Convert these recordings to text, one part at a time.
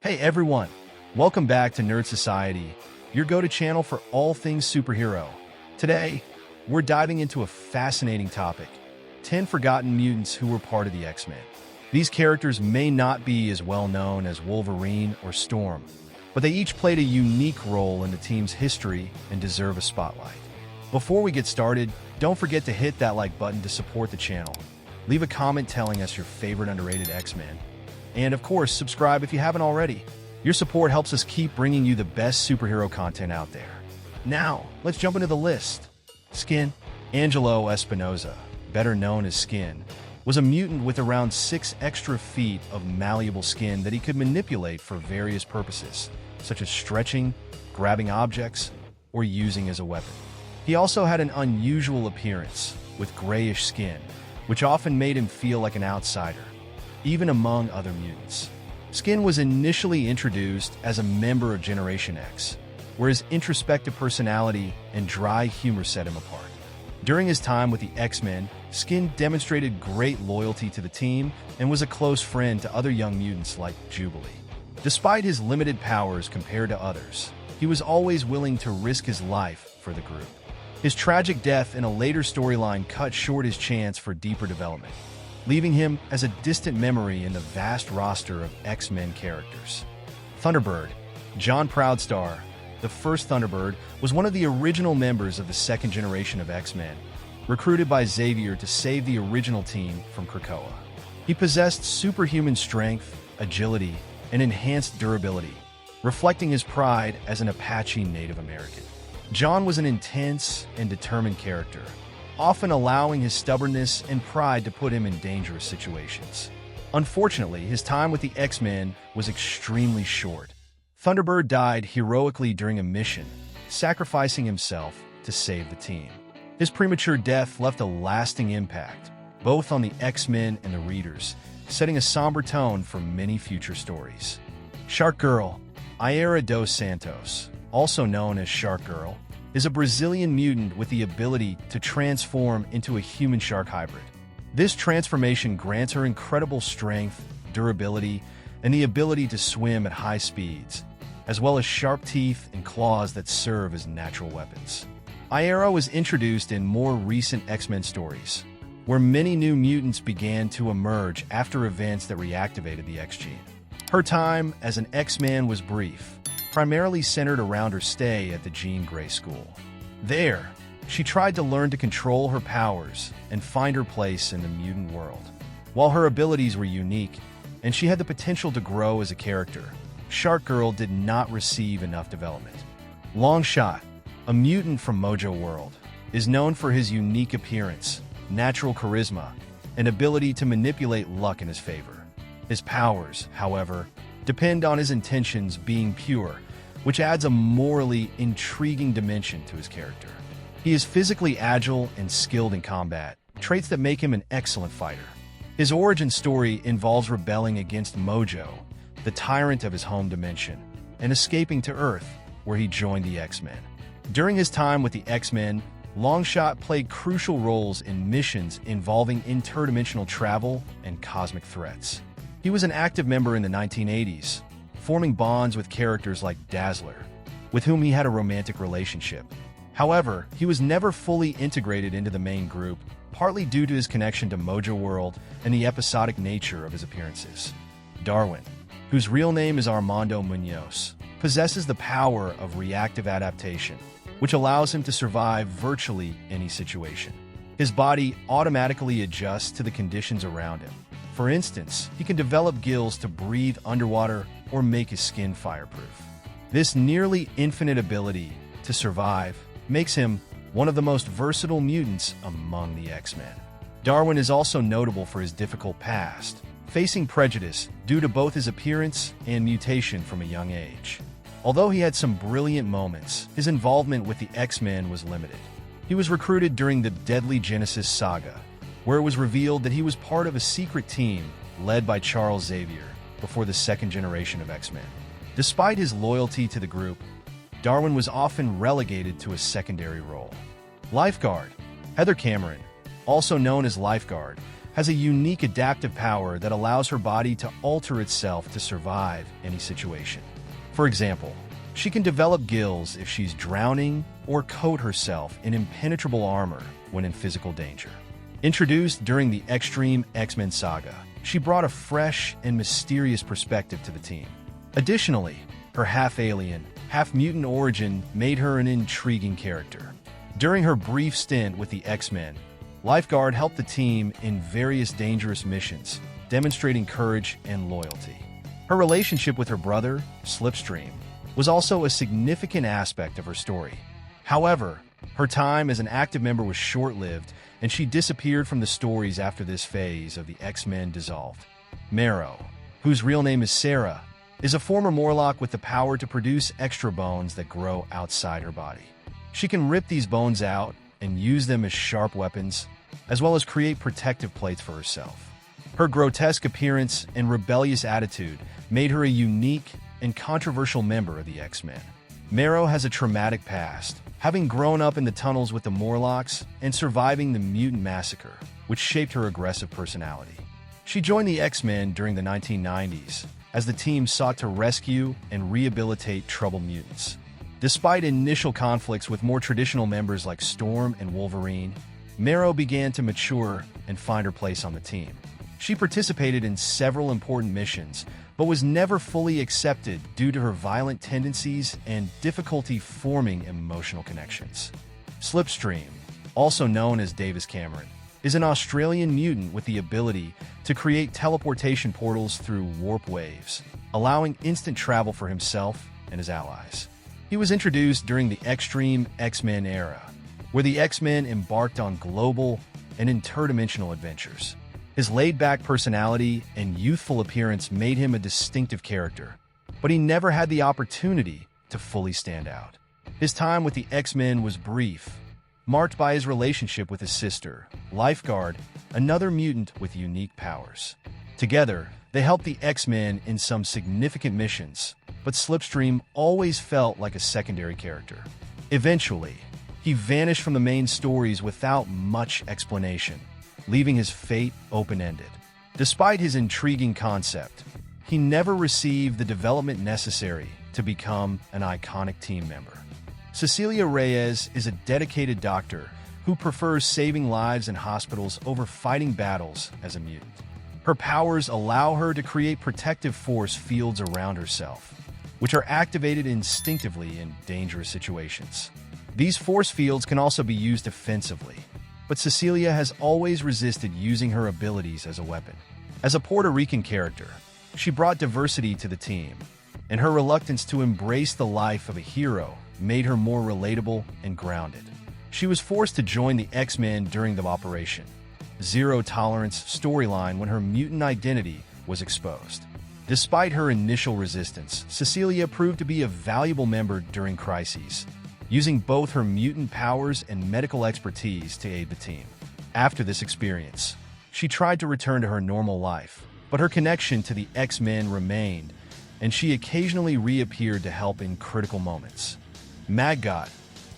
Hey everyone, welcome back to Nerd Society, your go-to channel for all things superhero. Today, we're diving into a fascinating topic, 10 forgotten mutants who were part of the X-Men. These characters may not be as well known as Wolverine or Storm, but they each played a unique role in the team's history and deserve a spotlight. Before we get started, don't forget to hit that like button to support the channel. Leave a comment telling us your favorite underrated X-Men. And of course, subscribe if you haven't already. Your support helps us keep bringing you the best superhero content out there. Now, let's jump into the list. Skin. Angelo Espinosa, better known as Skin, was a mutant with around 6 extra feet of malleable skin that he could manipulate for various purposes, such as stretching, grabbing objects, or using as a weapon. He also had an unusual appearance, with grayish skin, which often made him feel like an outsider, even among other mutants. Skin was initially introduced as a member of Generation X, where his introspective personality and dry humor set him apart. During his time with the X-Men, Skin demonstrated great loyalty to the team and was a close friend to other young mutants like Jubilee. Despite his limited powers compared to others, he was always willing to risk his life for the group. His tragic death in a later storyline cut short his chance for deeper development, leaving him as a distant memory in the vast roster of X-Men characters. Thunderbird. John Proudstar, the first Thunderbird, was one of the original members of the second generation of X-Men, recruited by Xavier to save the original team from Krakoa. He possessed superhuman strength, agility, and enhanced durability, reflecting his pride as an Apache Native American. John was an intense and determined character, often allowing his stubbornness and pride to put him in dangerous situations. Unfortunately, his time with the X-Men was extremely short. Thunderbird died heroically during a mission, sacrificing himself to save the team. His premature death left a lasting impact, both on the X-Men and the readers, setting a somber tone for many future stories. Shark Girl. Aira dos Santos, also known as Shark Girl, is a Brazilian mutant with the ability to transform into a human-shark hybrid. This transformation grants her incredible strength, durability, and the ability to swim at high speeds, as well as sharp teeth and claws that serve as natural weapons. Aira was introduced in more recent X-Men stories, where many new mutants began to emerge after events that reactivated the X-gene. Her time as an X-Man was brief, primarily centered around her stay at the Jean Grey School. There, she tried to learn to control her powers and find her place in the mutant world. While her abilities were unique, and she had the potential to grow as a character, Shark Girl did not receive enough development. Longshot, a mutant from Mojo World, is known for his unique appearance, natural charisma, and ability to manipulate luck in his favor. His powers, however, depend on his intentions being pure, which adds a morally intriguing dimension to his character. He is physically agile and skilled in combat, traits that make him an excellent fighter. His origin story involves rebelling against Mojo, the tyrant of his home dimension, and escaping to Earth, where he joined the X-Men. During his time with the X-Men, Longshot played crucial roles in missions involving interdimensional travel and cosmic threats. He was an active member in the 1980s, forming bonds with characters like Dazzler, with whom he had a romantic relationship. However, he was never fully integrated into the main group, partly due to his connection to Mojo World and the episodic nature of his appearances. Darwin, whose real name is Armando Munoz, possesses the power of reactive adaptation, which allows him to survive virtually any situation. His body automatically adjusts to the conditions around him. For instance, he can develop gills to breathe underwater or make his skin fireproof. This nearly infinite ability to survive makes him one of the most versatile mutants among the X-Men. Darwin is also notable for his difficult past, facing prejudice due to both his appearance and mutation from a young age. Although he had some brilliant moments, his involvement with the X-Men was limited. He was recruited during the Deadly Genesis saga, where it was revealed that he was part of a secret team led by Charles Xavier before the second generation of X-Men. Despite his loyalty to the group, Darwin was often relegated to a secondary role. Lifeguard. Heather Cameron, also known as Lifeguard, has a unique adaptive power that allows her body to alter itself to survive any situation. For example, she can develop gills if she's drowning or coat herself in impenetrable armor when in physical danger. Introduced during the Extreme X-Men saga, she brought a fresh and mysterious perspective to the team. Additionally, her half-alien, half-mutant origin made her an intriguing character. During her brief stint with the X-Men, Lifeguard helped the team in various dangerous missions, demonstrating courage and loyalty. Her relationship with her brother, Slipstream, was also a significant aspect of her story. However, her time as an active member was short-lived, and she disappeared from the stories after this phase of the X-Men dissolved. Marrow, whose real name is Sarah, is a former Morlock with the power to produce extra bones that grow outside her body. She can rip these bones out and use them as sharp weapons, as well as create protective plates for herself. Her grotesque appearance and rebellious attitude made her a unique and controversial member of the X-Men. Marrow has a traumatic past, having grown up in the tunnels with the Morlocks and surviving the Mutant Massacre, which shaped her aggressive personality. She joined the X-Men during the 1990s as the team sought to rescue and rehabilitate troubled mutants. Despite initial conflicts with more traditional members like Storm and Wolverine, Marrow began to mature and find her place on the team. She participated in several important missions, but was never fully accepted due to her violent tendencies and difficulty forming emotional connections. Slipstream, also known as Davis Cameron, is an Australian mutant with the ability to create teleportation portals through warp waves, allowing instant travel for himself and his allies. He was introduced during the Extreme X-Men era, where the X-Men embarked on global and interdimensional adventures. His laid-back personality and youthful appearance made him a distinctive character, but he never had the opportunity to fully stand out. His time with the X-Men was brief, marked by his relationship with his sister, Lifeguard, another mutant with unique powers. Together, they helped the X-Men in some significant missions, but Slipstream always felt like a secondary character. Eventually, he vanished from the main stories without much explanation, leaving his fate open-ended. Despite his intriguing concept, he never received the development necessary to become an iconic team member. Cecilia Reyes is a dedicated doctor who prefers saving lives in hospitals over fighting battles as a mutant. Her powers allow her to create protective force fields around herself, which are activated instinctively in dangerous situations. These force fields can also be used offensively, but Cecilia has always resisted using her abilities as a weapon. As a Puerto Rican character, she brought diversity to the team, and her reluctance to embrace the life of a hero made her more relatable and grounded. She was forced to join the X-Men during the Operation Zero Tolerance storyline when her mutant identity was exposed. Despite her initial resistance, Cecilia proved to be a valuable member during crises, using both her mutant powers and medical expertise to aid the team. After this experience, she tried to return to her normal life, but her connection to the X-Men remained, and she occasionally reappeared to help in critical moments. Maggot,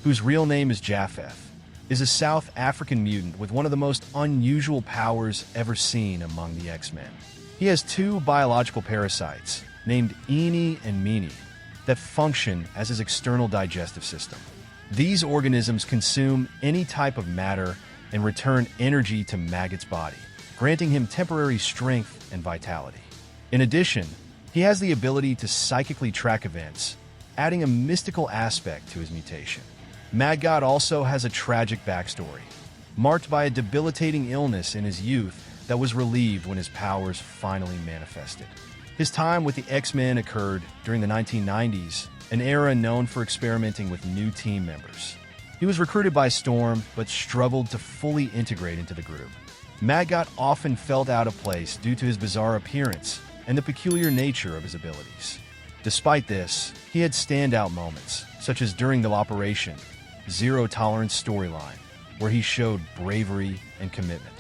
whose real name is Japheth, is a South African mutant with one of the most unusual powers ever seen among the X-Men. He has two biological parasites, named Eenie and Meanie, that function as his external digestive system. These organisms consume any type of matter and return energy to Maggot's body, granting him temporary strength and vitality. In addition, he has the ability to psychically track events, adding a mystical aspect to his mutation. Maggot also has a tragic backstory, marked by a debilitating illness in his youth that was relieved when his powers finally manifested. His time with the X-Men occurred during the 1990s, an era known for experimenting with new team members. He was recruited by Storm, but struggled to fully integrate into the group. Maggot often felt out of place due to his bizarre appearance and the peculiar nature of his abilities. Despite this, he had standout moments, such as during the Operation Zero Tolerance storyline, where he showed bravery and commitment.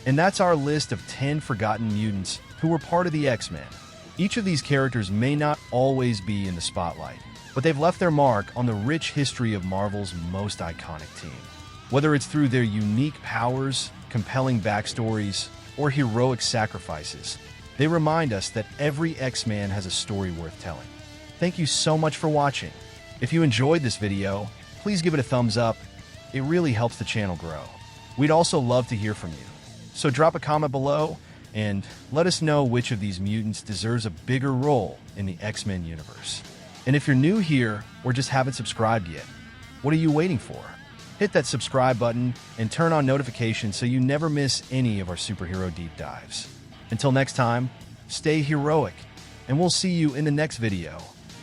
And that's our list of 10 forgotten mutants who were part of the X-Men. Each of these characters may not always be in the spotlight, but they've left their mark on the rich history of Marvel's most iconic team. Whether it's through their unique powers, compelling backstories, or heroic sacrifices. They remind us that every X-Man has a story worth telling. Thank you so much for watching. If you enjoyed this video, please give it a thumbs up. It really helps the channel grow. We'd also love to hear from you. So drop a comment below and let us know which of these mutants deserves a bigger role in the X-Men universe. And if you're new here or just haven't subscribed yet, what are you waiting for? Hit that subscribe button and turn on notifications so you never miss any of our superhero deep dives. Until next time, stay heroic, and we'll see you in the next video.